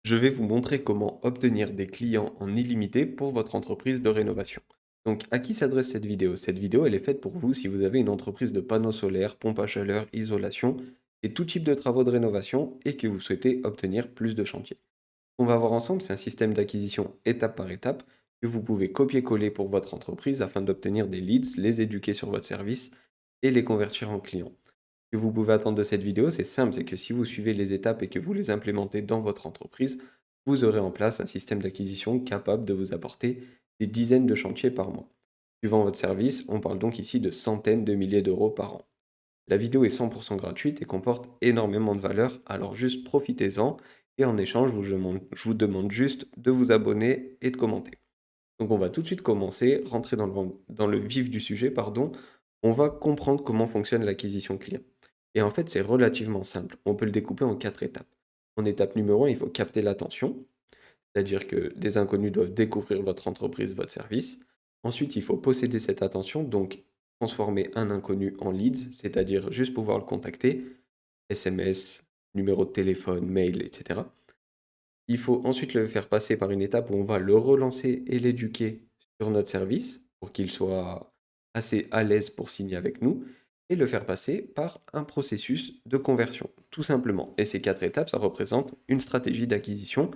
Je vais vous montrer comment obtenir des clients en illimité pour votre entreprise de rénovation. Donc, à qui s'adresse cette vidéo? Cette vidéo, elle est faite pour vous si vous avez une entreprise de panneaux solaires, pompe à chaleur, isolation et tout type de travaux de rénovation et que vous souhaitez obtenir plus de chantiers. Ce qu'on va voir ensemble, c'est un système d'acquisition étape par étape que vous pouvez copier-coller pour votre entreprise afin d'obtenir des leads, les éduquer sur votre service et les convertir en clients. Ce que vous pouvez attendre de cette vidéo, c'est simple, c'est que si vous suivez les étapes et que vous les implémentez dans votre entreprise, vous aurez en place un système d'acquisition capable de vous apporter des dizaines de chantiers par mois. Suivant votre service, on parle donc ici de centaines de milliers d'euros par an. La vidéo est 100% gratuite et comporte énormément de valeur, alors juste profitez-en et en échange, je vous demande juste de vous abonner et de commenter. Donc on va tout de suite commencer, rentrer dans le vif du sujet, pardon. On va comprendre comment fonctionne l'acquisition client. Et en fait, c'est relativement simple. On peut le découper en 4 étapes. En étape numéro 1, il faut capter l'attention, c'est-à-dire que des inconnus doivent découvrir votre entreprise, votre service. Ensuite, il faut posséder cette attention, donc transformer un inconnu en leads, c'est-à-dire juste pouvoir le contacter, SMS, numéro de téléphone, mail, etc. Il faut ensuite le faire passer par une étape où on va le relancer et l'éduquer sur notre service pour qu'il soit assez à l'aise pour signer avec nous et le faire passer par un processus de conversion, tout simplement. Et ces 4 étapes, ça représente une stratégie d'acquisition,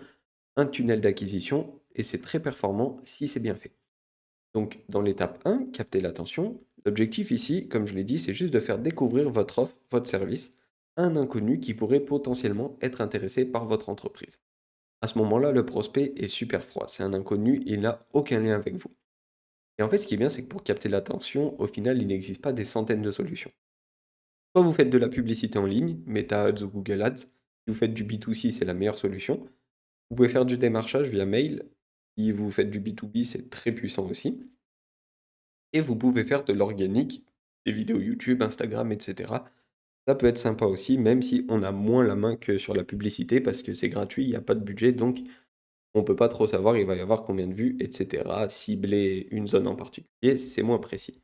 un tunnel d'acquisition et c'est très performant si c'est bien fait. Donc, dans l'étape 1, capter l'attention, l'objectif ici, comme je l'ai dit, c'est juste de faire découvrir votre offre, votre service, à un inconnu qui pourrait potentiellement être intéressé par votre entreprise. À ce moment-là, le prospect est super froid. C'est un inconnu, il n'a aucun lien avec vous. Et en fait, ce qui est bien, c'est que pour capter l'attention, au final, il n'existe pas des centaines de solutions. Soit vous faites de la publicité en ligne, Meta Ads ou Google Ads. Si vous faites du B2C, c'est la meilleure solution. Vous pouvez faire du démarchage via mail. Si vous faites du B2B, c'est très puissant aussi. Et vous pouvez faire de l'organique, des vidéos YouTube, Instagram, etc. Ça peut être sympa aussi, même si on a moins la main que sur la publicité parce que c'est gratuit, il n'y a pas de budget, donc on peut pas trop savoir, il va y avoir combien de vues, et cetera. Cibler une zone en particulier, c'est moins précis.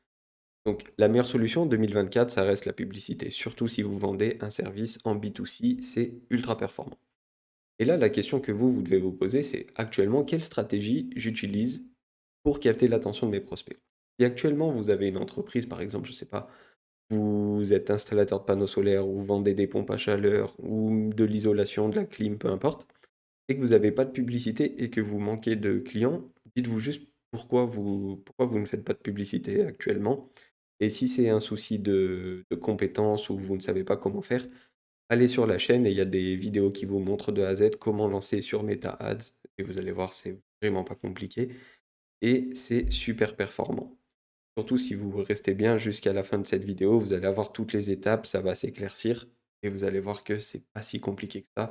Donc la meilleure solution en 2024, ça reste la publicité, surtout si vous vendez un service en B2C, c'est ultra performant. Et là, la question que vous devez vous poser, c'est actuellement, quelle stratégie j'utilise pour capter l'attention de mes prospects? Si actuellement vous avez une entreprise, par exemple, je sais pas, vous êtes installateur de panneaux solaires ou vous vendez des pompes à chaleur ou de l'isolation, de la clim, peu importe, et que vous avez pas de publicité et que vous manquez de clients, dites-vous juste pourquoi vous ne faites pas de publicité actuellement. Et si c'est un souci de compétences ou vous ne savez pas comment faire, allez sur la chaîne et il y a des vidéos qui vous montrent de A à Z comment lancer sur Meta Ads et vous allez voir, c'est vraiment pas compliqué et c'est super performant. Surtout si vous restez bien jusqu'à la fin de cette vidéo, vous allez avoir toutes les étapes, ça va s'éclaircir et vous allez voir que c'est pas si compliqué que ça,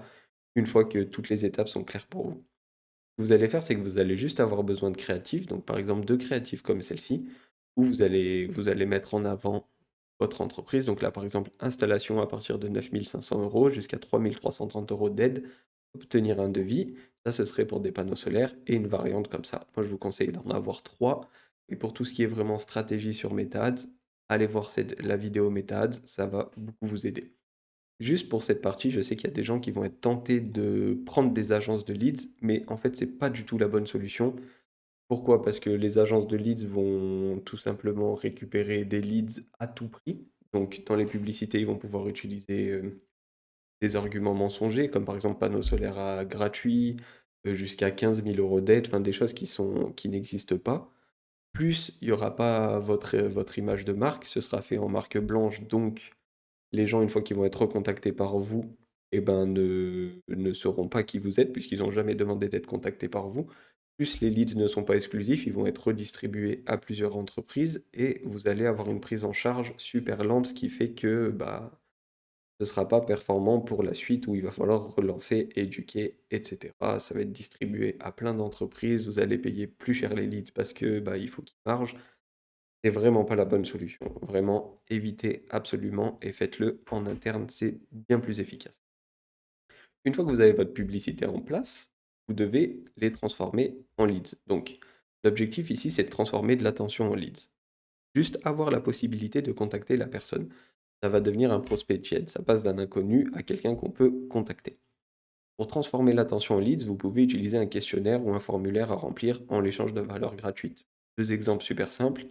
une fois que toutes les étapes sont claires pour vous. Ce que vous allez faire, c'est que vous allez juste avoir besoin de créatifs, donc par exemple 2 créatifs comme celle-ci, où vous allez mettre en avant votre entreprise. Donc là, par exemple, installation à partir de 9 500 € jusqu'à 3 330 € d'aide, obtenir un devis. Ça, ce serait pour des panneaux solaires et une variante comme ça. Moi, je vous conseille d'en avoir 3. Et pour tout ce qui est vraiment stratégie sur MetaAds, allez voir la vidéo MetaAds, ça va beaucoup vous aider. Juste pour cette partie, je sais qu'il y a des gens qui vont être tentés de prendre des agences de leads, mais en fait, c'est pas du tout la bonne solution. Pourquoi? Parce que les agences de leads vont tout simplement récupérer des leads à tout prix. Donc, dans les publicités, ils vont pouvoir utiliser des arguments mensongers, comme par exemple panneaux solaires gratuits, jusqu'à 15 000 € d'aide, enfin des choses qui n'existent pas. Plus, il n'y aura pas votre image de marque, ce sera fait en marque blanche, donc les gens, une fois qu'ils vont être recontactés par vous, eh ben, ne sauront pas qui vous êtes puisqu'ils n'ont jamais demandé d'être contactés par vous. Plus les leads ne sont pas exclusifs, ils vont être redistribués à plusieurs entreprises et vous allez avoir une prise en charge super lente, ce qui fait que, bah, ce ne sera pas performant pour la suite où il va falloir relancer, éduquer, et cetera. Ça va être distribué à plein d'entreprises, vous allez payer plus cher les leads parce que, bah, il faut qu'ils margent. C'est vraiment pas la bonne solution. Vraiment, évitez absolument et faites-le en interne, c'est bien plus efficace. Une fois que vous avez votre publicité en place, vous devez les transformer en leads. Donc, l'objectif ici, c'est de transformer de l'attention en leads. Juste avoir la possibilité de contacter la personne. Ça va devenir un prospect tiède. Ça passe d'un inconnu à quelqu'un qu'on peut contacter. Pour transformer l'attention en leads, vous pouvez utiliser un questionnaire ou un formulaire à remplir en l'échange de valeurs gratuites. Deux exemples super simples,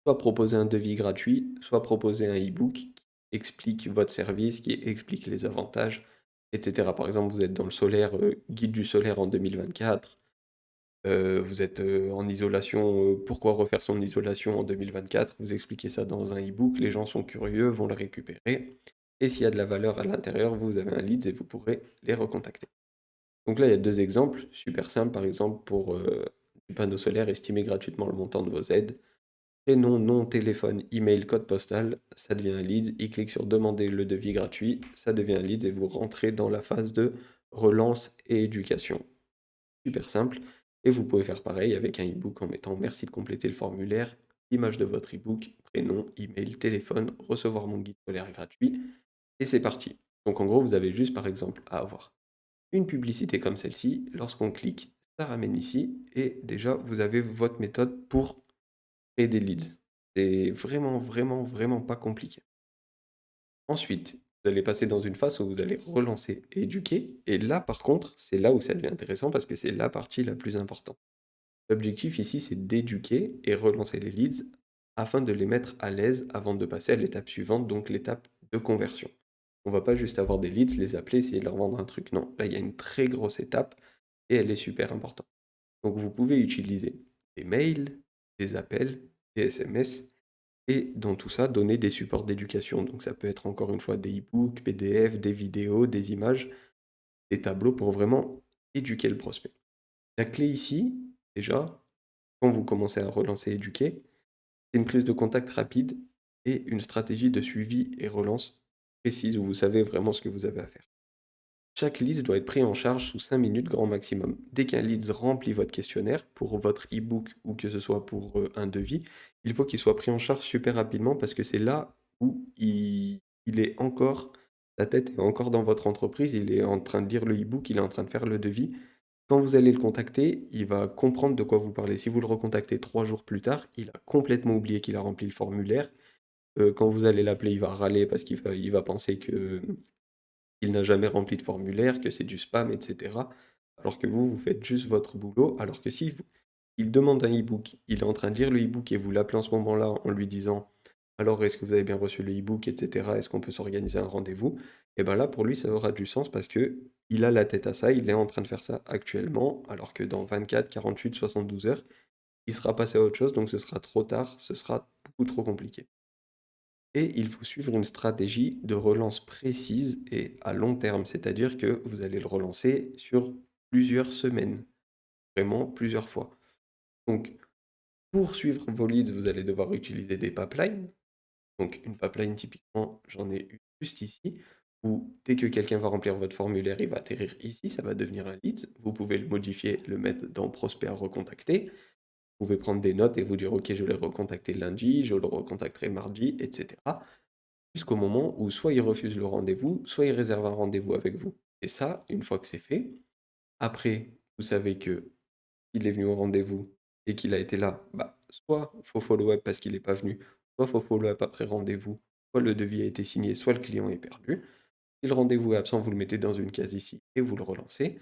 soit proposer un devis gratuit, soit proposer un e-book qui explique votre service, qui explique les avantages, etc. Par exemple, vous êtes dans le solaire, guide du solaire en 2024, vous êtes, en isolation, pourquoi refaire son isolation en 2024? Vous expliquez ça dans un e-book, les gens sont curieux, vont le récupérer et s'il y a de la valeur à l'intérieur, vous avez un leads et vous pourrez les recontacter. Donc là, il y a 2 exemples super simples, par exemple pour, du panneau solaire, estimer gratuitement le montant de vos aides. Prénom, nom, téléphone, email, code postal, ça devient un lead. Il clique sur demander le devis gratuit, ça devient un lead et vous rentrez dans la phase de relance et éducation. Super simple. Et vous pouvez faire pareil avec un e-book en mettant merci de compléter le formulaire, image de votre e-book, prénom, email, téléphone, recevoir mon guide scolaire gratuit et c'est parti. Donc en gros, vous avez juste par exemple à avoir une publicité comme celle-ci. Lorsqu'on clique, ça ramène ici et déjà vous avez votre méthode pour créer des leads. C'est vraiment, vraiment, vraiment pas compliqué. Ensuite, vous allez passer dans une phase où vous allez relancer et éduquer. Et là, par contre, c'est là où ça devient intéressant parce que c'est la partie la plus importante. L'objectif ici, c'est d'éduquer et relancer les leads afin de les mettre à l'aise avant de passer à l'étape suivante, donc l'étape de conversion. On va pas juste avoir des leads, les appeler, essayer de leur vendre un truc. Non, là, il y a une très grosse étape et elle est super importante. Donc, vous pouvez utiliser des mails, des appels, des SMS et dans tout ça, donner des supports d'éducation. Donc, ça peut être encore une fois des e-books, PDF, des vidéos, des images, des tableaux pour vraiment éduquer le prospect. La clé ici, déjà, quand vous commencez à relancer et éduquer, c'est une prise de contact rapide et une stratégie de suivi et relance précise où vous savez vraiment ce que vous avez à faire. Chaque leads doit être pris en charge sous 5 minutes grand maximum. Dès qu'un leads remplit votre questionnaire pour votre e-book ou que ce soit pour un devis, il faut qu'il soit pris en charge super rapidement parce que c'est là où il est encore, la tête est encore dans votre entreprise, il est en train de lire le e-book, il est en train de faire le devis. Quand vous allez le contacter, il va comprendre de quoi vous parlez. Si vous le recontactez 3 jours plus tard, il a complètement oublié qu'il a rempli le formulaire. Quand vous allez l'appeler, il va râler parce qu'il va penser que il n'a jamais rempli de formulaire, que c'est du spam, et cetera. Alors que vous, vous faites juste votre boulot. Alors que si vous il demande un e-book, il est en train de lire le e-book et vous l'appelez en ce moment-là en lui disant: «Alors, est-ce que vous avez bien reçu le e-book et cetera? Est-ce qu'on peut s'organiser un rendez-vous?» et ben là, pour lui, ça aura du sens parce que il a la tête à ça, il est en train de faire ça actuellement, alors que dans 24, 48, 72 heures, il sera passé à autre chose, donc ce sera trop tard, ce sera beaucoup trop compliqué. Et il faut suivre une stratégie de relance précise et à long terme, c'est-à-dire que vous allez le relancer sur plusieurs semaines, vraiment plusieurs fois. Donc, pour suivre vos leads, vous allez devoir utiliser des pipelines. Donc, une pipeline, typiquement, j'en ai une juste ici, où dès que quelqu'un va remplir votre formulaire, il va atterrir ici, ça va devenir un lead. Vous pouvez le modifier, le mettre dans prospect à recontacter. Vous pouvez prendre des notes et vous dire, OK, je vais le recontacter lundi, je le recontacterai mardi, etc. Jusqu'au moment où soit il refuse le rendez-vous, soit il réserve un rendez-vous avec vous. Et ça, une fois que c'est fait, après, vous savez que il est venu au rendez-vous et qu'il a été là, bah, soit faut follow-up parce qu'il n'est pas venu, soit faut follow-up après rendez-vous, soit le devis a été signé, soit le client est perdu. Si le rendez-vous est absent, vous le mettez dans une case ici et vous le relancez.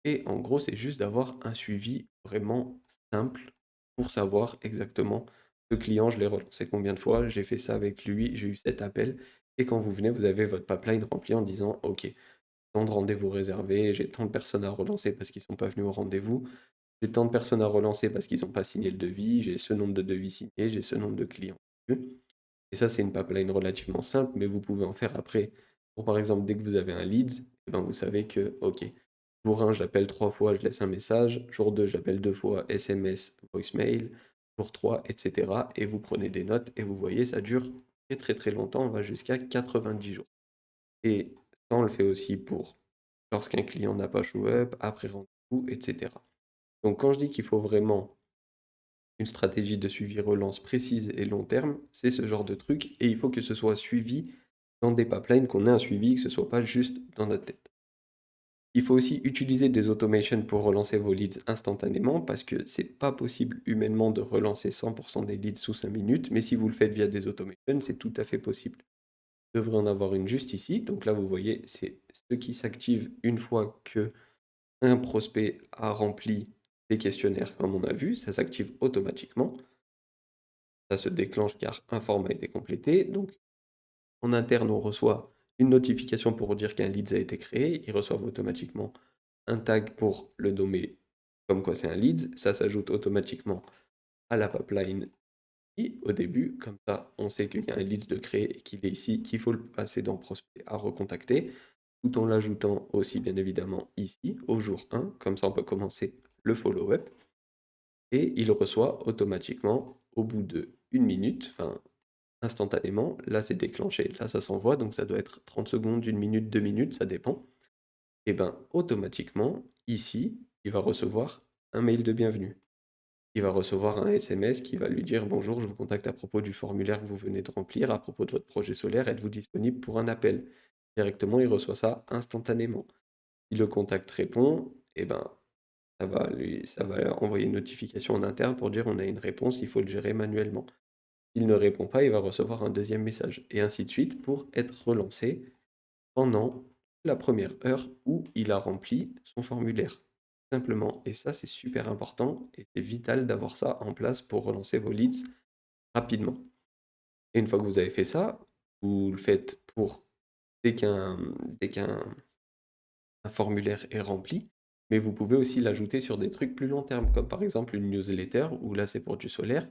Et en gros, c'est juste d'avoir un suivi vraiment simple pour savoir exactement ce client, je l'ai relancé combien de fois, j'ai fait ça avec lui, j'ai eu cet appel. Et quand vous venez, vous avez votre pipeline rempli en disant, OK, tant de rendez-vous réservés, j'ai tant de personnes à relancer parce qu'ils ne sont pas venus au rendez-vous, j'ai tant de personnes à relancer parce qu'ils n'ont pas signé le devis, j'ai ce nombre de devis signés, j'ai ce nombre de clients vus. Et ça, c'est une pipeline relativement simple, mais vous pouvez en faire après. Pour par exemple, dès que vous avez un lead, eh ben, vous savez que, OK, jour 1, j'appelle 3 fois, je laisse un message. Jour 2, j'appelle 2 fois, SMS, voicemail. Jour 3, etc. Et vous prenez des notes et vous voyez, ça dure très très très longtemps, on va jusqu'à 90 jours. Et ça, on le fait aussi pour lorsqu'un client n'a pas show up, après rendez-vous, etc. Donc quand je dis qu'il faut vraiment une stratégie de suivi relance précise et long terme, c'est ce genre de truc et il faut que ce soit suivi dans des pipelines, qu'on ait un suivi, que ce soit pas juste dans notre tête. Il faut aussi utiliser des automations pour relancer vos leads instantanément parce que c'est pas possible humainement de relancer 100% des leads sous 5 minutes, mais si vous le faites via des automations, c'est tout à fait possible. Vous devrez en avoir une juste ici. Donc là, vous voyez, c'est ce qui s'active une fois que Un prospect a rempli les questionnaires comme on a vu, ça s'active automatiquement. Ça se déclenche car un format a été complété. Donc en interne, on reçoit une notification pour dire qu'un leads a été créé. Ils reçoivent automatiquement un tag pour le nommer comme quoi c'est un leads. Ça s'ajoute automatiquement à la pipeline au début. Comme ça, on sait qu'il y a un leads de créé et qu'il est ici, qu'il faut le passer dans prospect à recontacter, tout en l'ajoutant aussi bien évidemment ici au jour 1. Comme ça, on peut commencer le follow-up. Et il reçoit automatiquement au bout de 1 minute, enfin instantanément, là c'est déclenché, là ça s'envoie, donc ça doit être 30 secondes, 1 minute, 2 minutes, ça dépend. Et ben automatiquement, ici, il va recevoir un mail de bienvenue. Il va recevoir un SMS qui va lui dire: «Bonjour, je vous contacte à propos du formulaire que vous venez de remplir, à propos de votre projet solaire, êtes-vous disponible pour un appel?» Directement, il reçoit ça instantanément. Si le contact répond, et ben ça va envoyer une notification en interne pour dire: «On a une réponse, il faut le gérer manuellement». S'il ne répond pas, il va recevoir un deuxième message et ainsi de suite pour être relancé pendant la première heure où il a rempli son formulaire. Simplement, et ça c'est super important et c'est vital d'avoir ça en place pour relancer vos leads rapidement. Et une fois que vous avez fait ça, vous le faites pour dès qu'un dès qu'un un formulaire est rempli, mais vous pouvez aussi l'ajouter sur des trucs plus long terme, comme par exemple une newsletter où là c'est pour du solaire.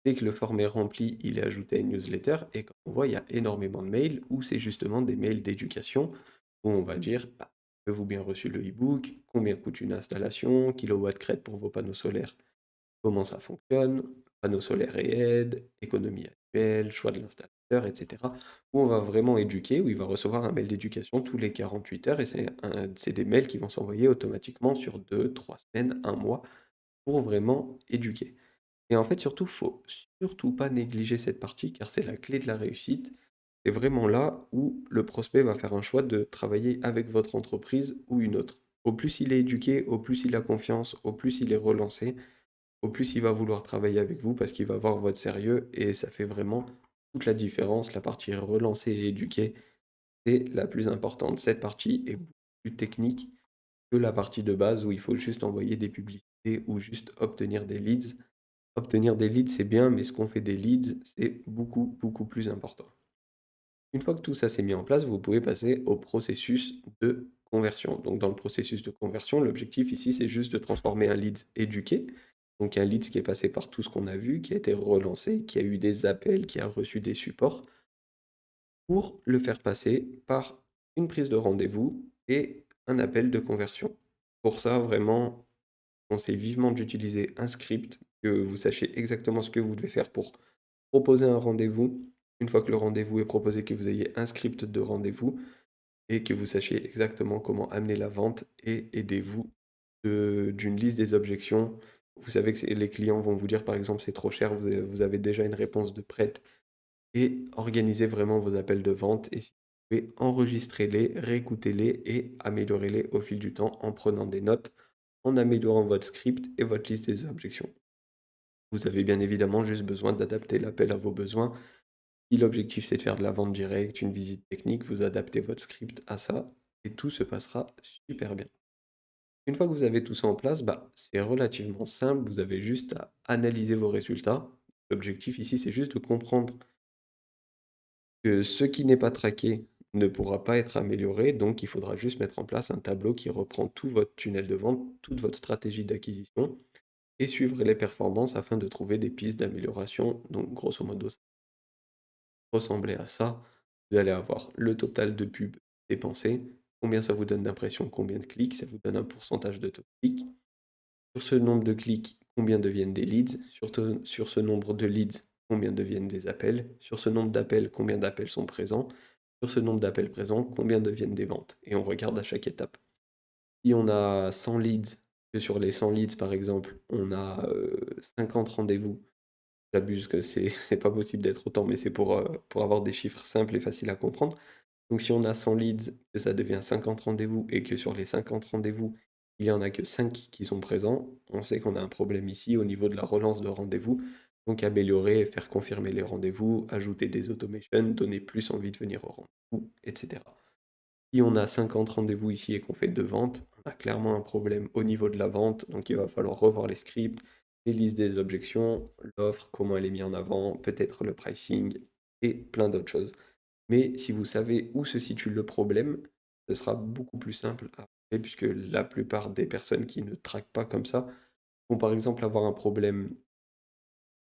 Dès que le form est rempli, il est ajouté à une newsletter et comme on voit, il y a énormément de mails où c'est justement des mails d'éducation où on va dire: bah, avez-vous bien reçu le e-book? Combien coûte une installation? Kilowatt crête pour vos panneaux solaires, comment ça fonctionne? Panneaux solaires et aides, économie annuelle, choix de l'installateur, etc. Où on va vraiment éduquer, où il va recevoir un mail d'éducation tous les 48 heures et c'est des mails qui vont s'envoyer automatiquement sur 2, 3 semaines, un mois pour vraiment éduquer. Et en fait, surtout, faut surtout pas négliger cette partie car c'est la clé de la réussite. C'est vraiment là où le prospect va faire un choix de travailler avec votre entreprise ou une autre. Au plus il est éduqué, au plus il a confiance, au plus il est relancé, au plus il va vouloir travailler avec vous parce qu'il va voir votre sérieux et ça fait vraiment toute la différence. La partie relancée et éduquée, c'est la plus importante. Cette partie est beaucoup plus technique que la partie de base où il faut juste envoyer des publicités ou juste obtenir des leads. Obtenir des leads, c'est bien, mais ce qu'on fait des leads, c'est beaucoup, beaucoup plus important. Une fois que tout ça s'est mis en place, vous pouvez passer au processus de conversion. Donc, dans le processus de conversion, l'objectif ici, c'est juste de transformer un lead éduqué, donc un lead qui est passé par tout ce qu'on a vu, qui a été relancé, qui a eu des appels, qui a reçu des supports, pour le faire passer par une prise de rendez-vous et un appel de conversion. Pour ça, vraiment, je conseille vivement d'utiliser un script, que vous sachiez exactement ce que vous devez faire pour proposer un rendez-vous. Une fois que le rendez-vous est proposé, que vous ayez un script de rendez-vous et que vous sachiez exactement comment amener la vente et aidez-vous d'une liste des objections. Vous savez que les clients vont vous dire par exemple c'est trop cher, vous avez déjà une réponse de prête et organisez vraiment vos appels de vente et si vous pouvez, enregistrez-les, réécoutez-les et améliorez-les au fil du temps en prenant des notes, en améliorant votre script et votre liste des objections. Vous avez bien évidemment juste besoin d'adapter l'appel à vos besoins. Si l'objectif c'est de faire de la vente directe, une visite technique, vous adaptez votre script à ça et tout se passera super bien. Une fois que vous avez tout ça en place, bah, c'est relativement simple, vous avez juste à analyser vos résultats. L'objectif ici, c'est juste de comprendre que ce qui n'est pas traqué ne pourra pas être amélioré, donc il faudra juste mettre en place un tableau qui reprend tout votre tunnel de vente, toute votre stratégie d'acquisition et suivre les performances afin de trouver des pistes d'amélioration. Donc grosso modo, ressembler à ça. Vous allez avoir le total de pubs dépensées, combien ça vous donne d'impressions, combien de clics, ça vous donne un pourcentage de taux de clic. Sur ce nombre de clics, combien deviennent des leads, sur ce nombre de leads, combien deviennent des appels, sur ce nombre d'appels, combien d'appels sont présents, sur ce nombre d'appels présents, combien deviennent des ventes. Et on regarde à chaque étape. Si on a 100 leads, que sur les 100 leads par exemple, on a 50 rendez-vous. J'abuse que c'est c'est pas possible d'être autant, mais c'est pour avoir des chiffres simples et faciles à comprendre. Donc si on a 100 leads, que ça devient 50 rendez-vous et que sur les 50 rendez-vous, il y en a que 5 qui sont présents, on sait qu'on a un problème ici au niveau de la relance de rendez-vous. Donc améliorer, faire confirmer les rendez-vous, ajouter des automations, donner plus envie de venir au rendez-vous, etc. Si on a 50 rendez-vous ici et qu'on fait 2 ventes, on a clairement un problème au niveau de la vente, donc il va falloir revoir les scripts, les listes des objections, l'offre, comment elle est mise en avant, peut-être le pricing et plein d'autres choses. Mais si vous savez où se situe le problème, ce sera beaucoup plus simple à régler puisque la plupart des personnes qui ne traquent pas comme ça vont par exemple avoir un problème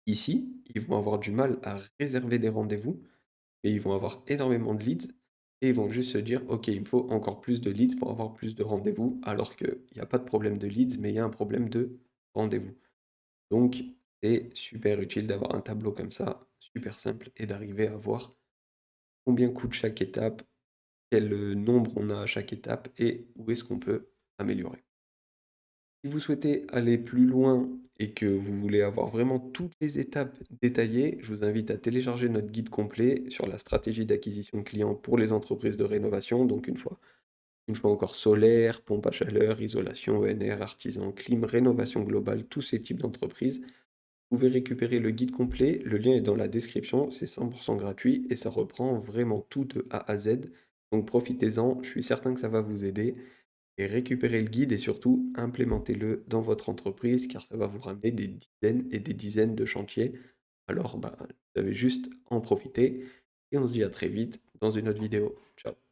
ici, ils vont avoir du mal à réserver des rendez-vous et ils vont avoir énormément de leads et ils vont juste se dire: «OK, il me faut encore plus de leads pour avoir plus de rendez-vous», alors qu'il y a pas de problème de leads, mais il y a un problème de rendez-vous. Donc c'est super utile d'avoir un tableau comme ça, super simple et d'arriver à voir combien coûte chaque étape, quel, nombre on a à chaque étape et où est-ce qu'on peut améliorer. Si vous souhaitez aller plus loin et que vous voulez avoir vraiment toutes les étapes détaillées, je vous invite à télécharger notre guide complet sur la stratégie d'acquisition client pour les entreprises de rénovation. Donc une fois encore solaire, pompe à chaleur, isolation, ENR, artisan, clim, rénovation globale, tous ces types d'entreprises. Vous pouvez récupérer le guide complet, le lien est dans la description, c'est 100% gratuit et ça reprend vraiment tout de A à Z. Donc profitez-en, je suis certain que ça va vous aider. Et récupérez le guide et surtout implémentez-le dans votre entreprise car ça va vous ramener des dizaines et des dizaines de chantiers. Alors, bah, vous avez juste à en profiter et on se dit à très vite dans une autre vidéo. Ciao.